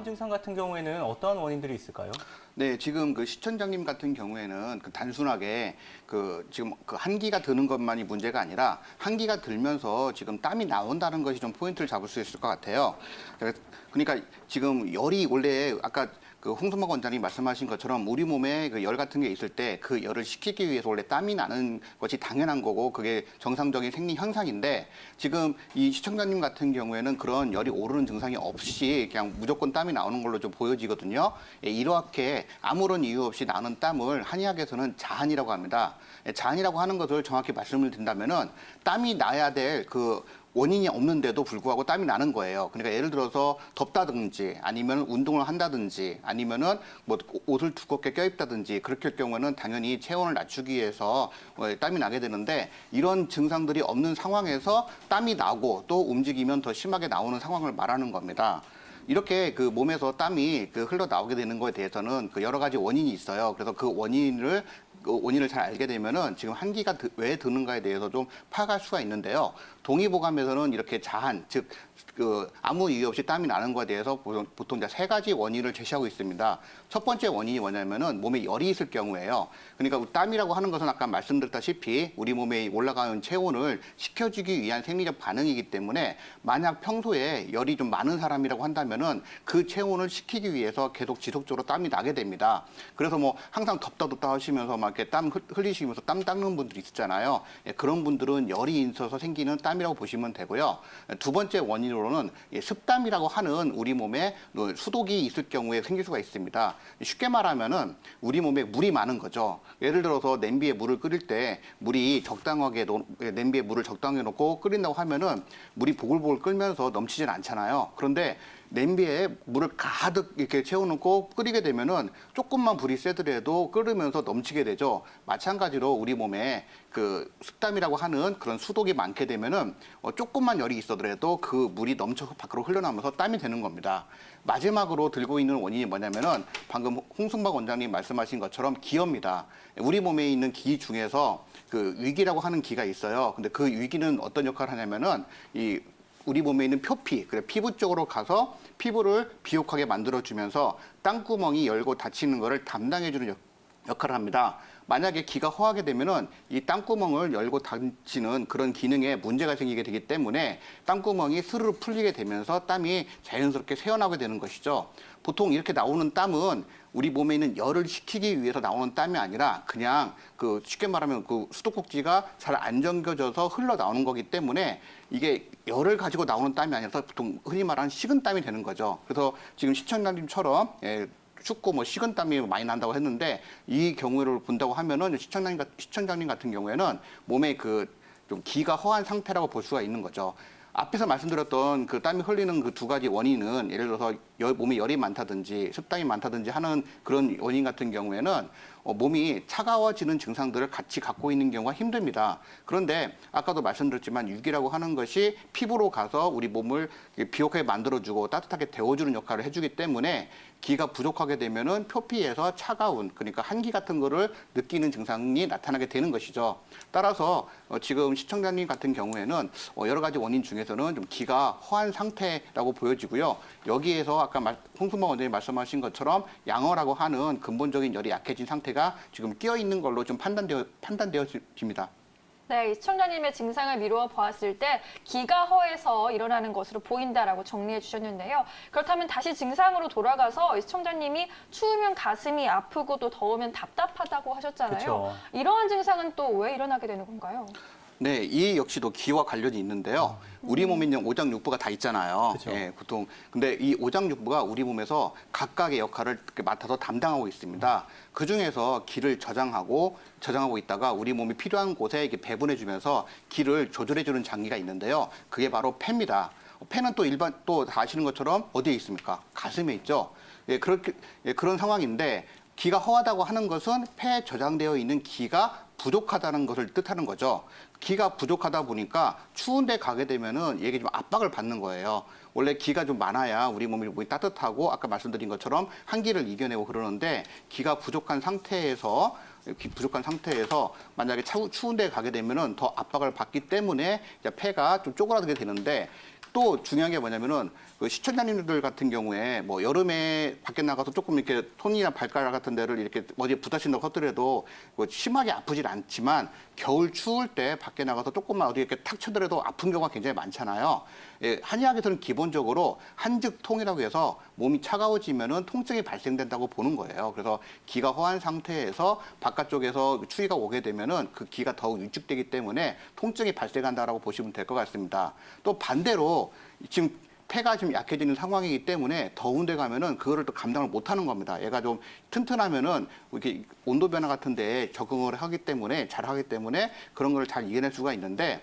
이런 증상 같은 경우에는 어떠한 원인들이 있을까요? 네, 지금 그 시청장님 같은 경우에는 단순하게 지금 한기가 드는 것만이 문제가 아니라 한기가 들면서 지금 땀이 나온다는 것이 좀 포인트를 잡을 수 있을 것 같아요. 그러니까 지금 열이 원래 아까 홍순박 원장님 말씀하신 것처럼 우리 몸에 열 같은 게 있을 때 그 열을 식히기 위해서 원래 땀이 나는 것이 당연한 거고 그게 정상적인 생리 현상인데 지금 이 시청자님 같은 경우에는 그런 열이 오르는 증상이 없이 그냥 무조건 땀이 나오는 걸로 좀 보여지거든요. 예, 이렇게 아무런 이유 없이 나는 땀을 한의학에서는 자한이라고 합니다. 예, 자한이라고 하는 것을 정확히 말씀을 드린다면은 땀이 나야 될 원인이 없는데도 불구하고 땀이 나는 거예요. 그러니까 예를 들어서 덥다든지 아니면 운동을 한다든지 아니면은 뭐 옷을 두껍게 껴입다든지 그렇게 할 경우에는 당연히 체온을 낮추기 위해서 땀이 나게 되는데 이런 증상들이 없는 상황에서 땀이 나고 또 움직이면 더 심하게 나오는 상황을 말하는 겁니다. 이렇게 몸에서 땀이 흘러나오게 되는 거에 대해서는 여러 가지 원인이 있어요. 그래서 그 원인을 잘 알게 되면은 지금 한기가 왜 드는가에 대해서 좀 파악할 수가 있는데요. 동의보감에서는 이렇게 자한, 즉 아무 이유 없이 땀이 나는 것에 대해서 보통 이제 세 가지 원인을 제시하고 있습니다. 첫 번째 원인이 뭐냐면은 몸에 열이 있을 경우에요. 그러니까 땀이라고 하는 것은 아까 말씀드렸다시피 우리 몸에 올라가는 체온을 식혀주기 위한 생리적 반응이기 때문에 만약 평소에 열이 좀 많은 사람이라고 한다면은 그 체온을 식히기 위해서 계속 지속적으로 땀이 나게 됩니다. 그래서 뭐 항상 덥다 하시면서 막 이렇게 땀 흘리시면서 땀 닦는 분들이 있잖아요. 예, 그런 분들은 열이 있어서 생기는 땀이라고 보시면 되고요. 두 번째 원인으로는 습땀이라고 하는 우리 몸에 수독이 있을 경우에 생길 수가 있습니다. 쉽게 말하면은 우리 몸에 물이 많은 거죠. 예를 들어서 냄비에 물을 끓일 때 물이 적당하게 냄비에 물을 적당히 놓고 끓인다고 하면은 물이 보글보글 끓면서 넘치진 않잖아요. 그런데 냄비에 물을 가득 이렇게 채워놓고 끓이게 되면은 조금만 불이 세더라도 끓으면서 넘치게 되죠. 마찬가지로 우리 몸에 습담이라고 하는 그런 수독이 많게 되면은 조금만 열이 있어더라도 그 물이 넘쳐서 밖으로 흘러나오면서 땀이 되는 겁니다. 마지막으로 들고 있는 원인이 뭐냐면은 방금 홍순박 원장님 말씀하신 것처럼 기입니다. 우리 몸에 있는 기 중에서 위기라고 하는 기가 있어요. 근데 그 위기는 어떤 역할을 하냐면은 우리 몸에 있는 표피, 피부 쪽으로 가서 피부를 비옥하게 만들어주면서 땅구멍이 열고 닫히는 것을 담당해주는 역할을 합니다. 만약에 기가 허하게 되면은 이 땅구멍을 열고 닫히는 그런 기능에 문제가 생기게 되기 때문에 땅구멍이 스르르 풀리게 되면서 땀이 자연스럽게 새어나오게 되는 것이죠. 보통 이렇게 나오는 땀은 우리 몸에 있는 열을 식히기 위해서 나오는 땀이 아니라 그냥 쉽게 말하면 수도꼭지가 잘 안 잠겨져서 흘러나오는 거기 때문에 이게 열을 가지고 나오는 땀이 아니라서 보통 흔히 말하는 식은땀이 되는 거죠. 그래서 지금 시청자님처럼 춥고 식은땀이 많이 난다고 했는데 이 경우를 본다고 하면은 시청자님 같은 경우에는 몸에 좀 기가 허한 상태라고 볼 수가 있는 거죠. 앞에서 말씀드렸던 땀이 흘리는 두 가지 원인은 예를 들어서 몸에 열이 많다든지 습담이 많다든지 하는 그런 원인 같은 경우에는 몸이 차가워지는 증상들을 같이 갖고 있는 경우가 힘듭니다. 그런데 아까도 말씀드렸지만 유기라고 하는 것이 피부로 가서 우리 몸을 비옥하게 만들어주고 따뜻하게 데워주는 역할을 해주기 때문에 기가 부족하게 되면은 표피에서 차가운 그러니까 한기 같은 거를 느끼는 증상이 나타나게 되는 것이죠. 따라서 지금 시청자님 같은 경우에는 여러 가지 원인 중에서는 좀 기가 허한 상태라고 보여지고요. 여기에서 아까 홍순박 원장님 말씀하신 것처럼 양어라고 하는 근본적인 열이 약해진 상태가 지금 끼어 있는 걸로 좀 판단되어집니다. 네, 이 시청자님의 증상을 미루어 보았을 때 기가 허해서 일어나는 것으로 보인다라고 정리해 주셨는데요. 그렇다면 다시 증상으로 돌아가서 이 시청자님이 추우면 가슴이 아프고 또 더우면 답답하다고 하셨잖아요. 그쵸. 이러한 증상은 또 왜 일어나게 되는 건가요? 네, 이 역시도 기와 관련이 있는데요. 우리 몸에 있는 오장육부가 다 있잖아요. 그쵸. 예, 보통 근데 이 오장육부가 우리 몸에서 각각의 역할을 맡아서 담당하고 있습니다. 그 중에서 기를 저장하고 있다가 우리 몸이 필요한 곳에 이렇게 배분해주면서 기를 조절해주는 장기가 있는데요. 그게 바로 폐입니다. 폐는 또 다 아시는 것처럼 어디에 있습니까? 가슴에 있죠. 예, 그런 상황인데 기가 허하다고 하는 것은 폐에 저장되어 있는 기가 부족하다는 것을 뜻하는 거죠. 기가 부족하다 보니까 추운 데 가게 되면은 이게 좀 압박을 받는 거예요. 원래 기가 좀 많아야 우리 몸이 따뜻하고 아까 말씀드린 것처럼 한기를 이겨내고 그러는데 기가 부족한 상태에서 부족한 상태에서 만약에 추운 데 가게 되면은 더 압박을 받기 때문에 이제 폐가 좀 쪼그라들게 되는데 또 중요한 게 뭐냐면은 그 시청자님들 같은 경우에 뭐 여름에 밖에 나가서 조금 이렇게 손이나 발가락 같은 데를 이렇게 어디에 부딪힌다고 하더라도 뭐 심하게 아프질 않지만 겨울 추울 때 밖에 나가서 조금만 어디 이렇게 탁 쳐더라도 아픈 경우가 굉장히 많잖아요. 예, 한의학에서는 기본적으로 한즉통이라고 해서 몸이 차가워지면은 통증이 발생된다고 보는 거예요. 그래서 기가 허한 상태에서 바깥쪽에서 추위가 오게 되면은 그 기가 더욱 위축되기 때문에 통증이 발생한다라고 보시면 될 것 같습니다. 또 반대로 지금 폐가 좀 약해지는 상황이기 때문에 더운 데 가면은 그거를 또 감당을 못 하는 겁니다. 얘가 좀 튼튼하면은 이렇게 온도 변화 같은 데 적응을 하기 때문에 잘 하기 때문에 그런 걸 잘 이겨낼 수가 있는데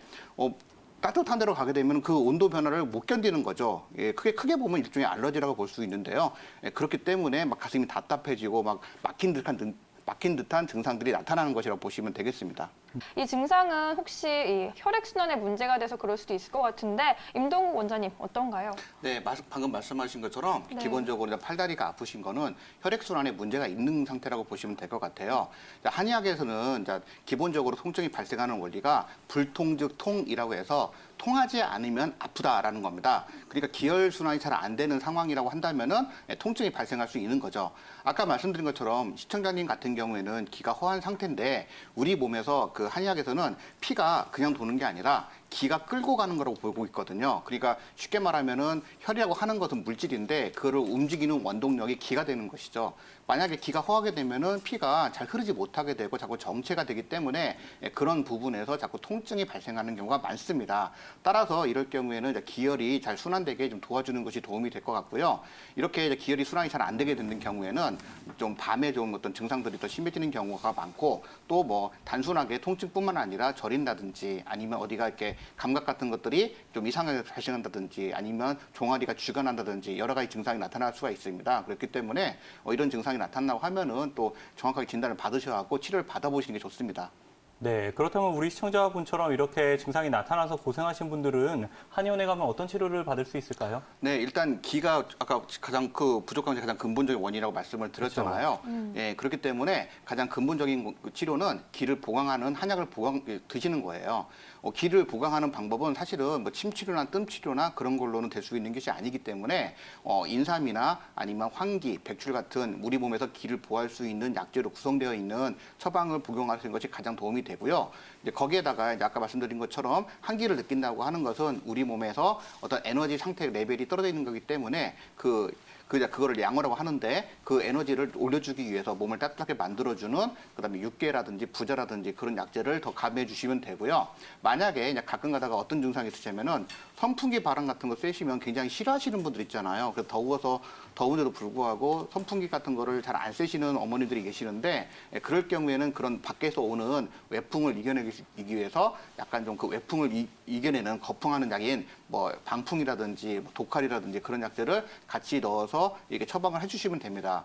따뜻한 데로 가게 되면 그 온도 변화를 못 견디는 거죠. 예, 크게 보면 일종의 알러지라고 볼 수 있는데요. 예, 그렇기 때문에 막 가슴이 답답해지고 막 막힌 듯한 증상들이 나타나는 것이라고 보시면 되겠습니다. 이 증상은 혹시 이 혈액순환에 문제가 돼서 그럴 수도 있을 것 같은데 임동욱 원장님 어떤가요? 네, 방금 말씀하신 것처럼 네. 기본적으로 팔다리가 아프신 거는 혈액순환에 문제가 있는 상태라고 보시면 될 것 같아요. 한의학에서는 기본적으로 통증이 발생하는 원리가 불통즉통이라고 해서 통하지 않으면 아프다라는 겁니다. 그러니까 기혈순환이 잘 안 되는 상황이라고 한다면은 통증이 발생할 수 있는 거죠. 아까 말씀드린 것처럼 시청자님 같은 경우에는 기가 허한 상태인데 우리 몸에서 그 한의학에서는 피가 그냥 도는 게 아니라 기가 끌고 가는 거라고 보고 있거든요. 그러니까 쉽게 말하면은 혈이라고 하는 것은 물질인데 그거를 움직이는 원동력이 기가 되는 것이죠. 만약에 기가 허하게 되면은 피가 잘 흐르지 못하게 되고 자꾸 정체가 되기 때문에 그런 부분에서 자꾸 통증이 발생하는 경우가 많습니다. 따라서 이럴 경우에는 이제 기혈이 잘 순환되게 좀 도와주는 것이 도움이 될 것 같고요. 이렇게 이제 기혈이 순환이 잘 안 되게 되는 경우에는 좀 밤에 좀 어떤 증상들이 더 심해지는 경우가 많고 또 뭐 단순하게 통증뿐만 아니라 저린다든지 아니면 어디가 이렇게 감각 같은 것들이 좀 이상하게 발생한다든지 아니면 종아리가 쥐가 난다든지 여러 가지 증상이 나타날 수가 있습니다. 그렇기 때문에 이런 증상이 나타나고 하면은 또 정확하게 진단을 받으셔야 하고 치료를 받아보시는 게 좋습니다. 네, 그렇다면 우리 시청자분처럼 이렇게 증상이 나타나서 고생하신 분들은 한의원에 가면 어떤 치료를 받을 수 있을까요? 네, 일단 기가 아까 가장 부족한 게 가장 근본적인 원인이라고 말씀을 드렸잖아요. 예, 그렇기 때문에 가장 근본적인 치료는 기를 보강하는 한약을 드시는 거예요. 기를 보강하는 방법은 사실은 뭐 침치료나 뜸치료나 그런 걸로는 될 수 있는 것이 아니기 때문에 인삼이나 아니면 황기, 백출 같은 우리 몸에서 기를 보호할 수 있는 약재로 구성되어 있는 처방을 복용하시는 것이 가장 도움이 되고요. 이제 거기에다가 이제 아까 말씀드린 것처럼 한기를 느낀다고 하는 것은 우리 몸에서 어떤 에너지 상태 레벨이 떨어져 있는 거기 때문에 그거를 양호라고 하는데 그 에너지를 올려주기 위해서 몸을 따뜻하게 만들어주는 그다음에 육개라든지 부자라든지 그런 약재를 더 가미해 주시면 되고요. 만약에 이제 가끔 가다가 어떤 증상이 있으시면은 선풍기 바람 같은 거 쐬시면 굉장히 싫어하시는 분들 있잖아요. 그래서 더운데도 불구하고 선풍기 같은 거를 잘 안 쐬시는 어머니들이 계시는데 그럴 경우에는 그런 밖에서 오는 외풍을 이겨내기 위해서 약간 좀 그 외풍을 이겨내는 거풍하는 약인 뭐 방풍이라든지 독칼이라든지 그런 약들을 같이 넣어서 이렇게 처방을 해주시면 됩니다.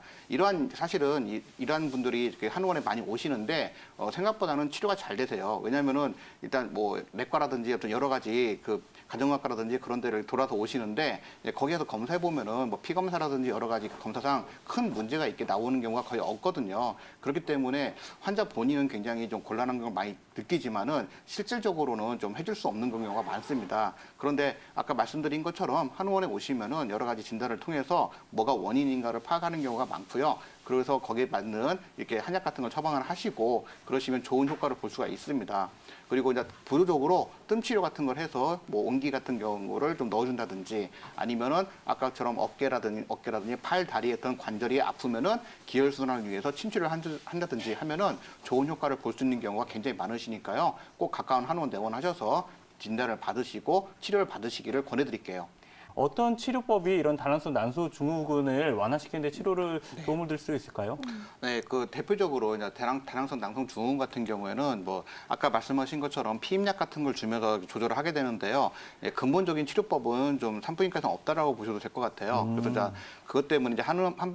사실은 이러한 분들이 이렇게 한의원에 많이 오시는데 생각보다는 치료가 잘 되세요. 왜냐하면은 일단 뭐 내과라든지 어떤 여러 가지 그 가정학과라든지 그런 데를 돌아서 오시는데 거기에서 검사해 보면은 뭐 피 검사라든지 여러 가지 검사상 큰 문제가 있게 나오는 경우가 거의 없거든요. 그렇기 때문에 환자 본인은 굉장히 좀 곤란한 걸 많이 느끼지만은 실질적으로는 좀 해줄 수 없는 경우가 많습니다. 그런데 아까 말씀드린 것처럼 한의원에 오시면은 여러 가지 진단을 통해서 뭐가 원인인가를 파악하는 경우가 많고요. 그래서 거기에 맞는 이렇게 한약 같은 걸 처방을 하시고 그러시면 좋은 효과를 볼 수가 있습니다. 그리고 이제 보조적으로 뜸치료 같은 걸 해서 뭐 온기 같은 경우를 좀 넣어준다든지 아니면은 아까처럼 어깨라든지 팔, 다리에 어떤 관절이 아프면은 기혈순환을 위해서 침치료를 한다든지 하면은 좋은 효과를 볼 수 있는 경우가 굉장히 많으시니까요. 꼭 가까운 한의원 내원하셔서 진단을 받으시고 치료를 받으시기를 권해드릴게요. 어떤 치료법이 이런 다낭성 난소 증후군을 완화시키는 데 치료를 도움을 줄 수 있을까요? 네, 그 대표적으로 이제 다낭성 난소 증후군 같은 경우에는 뭐 아까 말씀하신 것처럼 피임약 같은 걸 주면서 조절을 하게 되는데요. 근본적인 치료법은 좀 산부인과에서 없다라고 보셔도 될 것 같아요. 그래서 그것 때문에 이제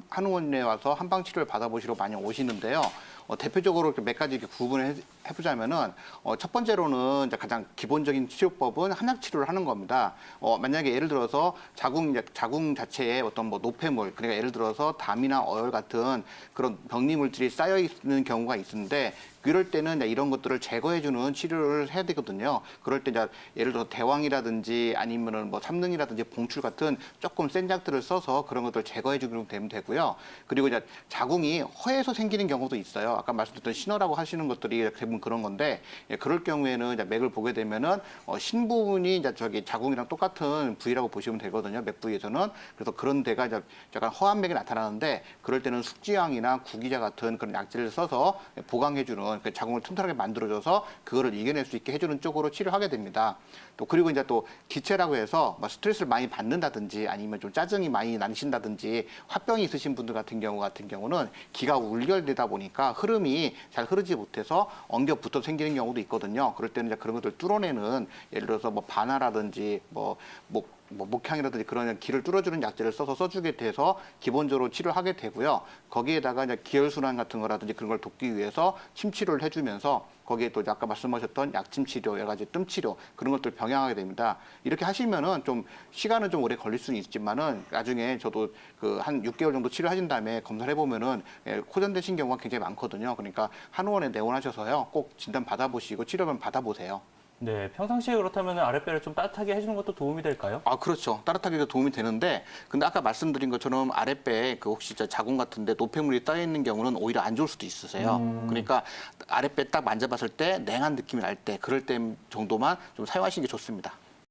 한의원에 와서 한방 치료를 받아보시러 많이 오시는데요. 대표적으로 이렇게 몇 가지 이렇게 구분을 해보자면은 첫 번째로는 이제 가장 기본적인 치료법은 한약 치료를 하는 겁니다. 만약에 예를 들어서 자궁 자체에 어떤 뭐 노폐물, 그러니까 예를 들어서 담이나 어혈 같은 그런 병리 물질이 쌓여 있는 경우가 있는데 이럴 때는 이제 이런 것들을 제거해주는 치료를 해야 되거든요. 그럴 때 이제 예를 들어서 대왕이라든지 아니면은 뭐 삼능이라든지 봉출 같은 조금 센 약들을 써서 그런 것들을 제거해주면 되고요. 그리고 이제 자궁이 허에서 생기는 경우도 있어요. 아까 말씀드렸던 신어라고 하시는 것들이 대부분 그런 건데 그럴 경우에는 이제 맥을 보게 되면은 신 부분이 이제 저기 자궁이랑 똑같은 부위라고 보시면 되거든요. 맥 부위에서는. 그래서 그런 데가 이제 약간 허한 맥이 나타나는데 그럴 때는 숙지향이나 구기자 같은 그런 약재를 써서 보강해주는 그 자궁을 튼튼하게 만들어줘서 그거를 이겨낼 수 있게 해주는 쪽으로 치료하게 됩니다. 또 그리고 이제 또 기체라고 해서 뭐 스트레스를 많이 받는다든지 아니면 좀 짜증이 많이 나신다든지 화병이 있으신 분들 같은 경우는 기가 울결되다 보니까 흐름이 잘 흐르지 못해서 엉겨 붙어 생기는 경우도 있거든요. 그럴 때는 이제 그런 것들 뚫어내는 예를 들어서 뭐 바나라든지 목향이라든지 그런 기를 뚫어주는 약재를 써주게 돼서 기본적으로 치료하게 되고요. 거기에다가 이제 기혈순환 같은 거라든지 그런 걸 돕기 위해서 침치료를 해주면서 거기에 또 아까 말씀하셨던 약침 치료, 여러 가지 뜸 치료 그런 것들 병행하게 됩니다. 이렇게 하시면은 좀 시간은 좀 오래 걸릴 수는 있지만은 나중에 저도 그 한 6개월 정도 치료하신 다음에 검사를 해보면은 호전되신 경우가 굉장히 많거든요. 그러니까 한의원에 내원하셔서요 꼭 진단 받아보시고 치료를 받아보세요. 네, 평상시에 그렇다면 아랫배를 좀 따뜻하게 해주는 것도 도움이 될까요? 그렇죠. 따뜻하게 도움이 되는데, 근데 아까 말씀드린 것처럼 아랫배에 그 혹시 자궁 같은데 노폐물이 쌓여 있는 경우는 오히려 안 좋을 수도 있으세요. 그러니까 아랫배 딱 만져봤을 때 냉한 느낌이 날 때, 그럴 때 정도만 좀 사용하시는 게 좋습니다.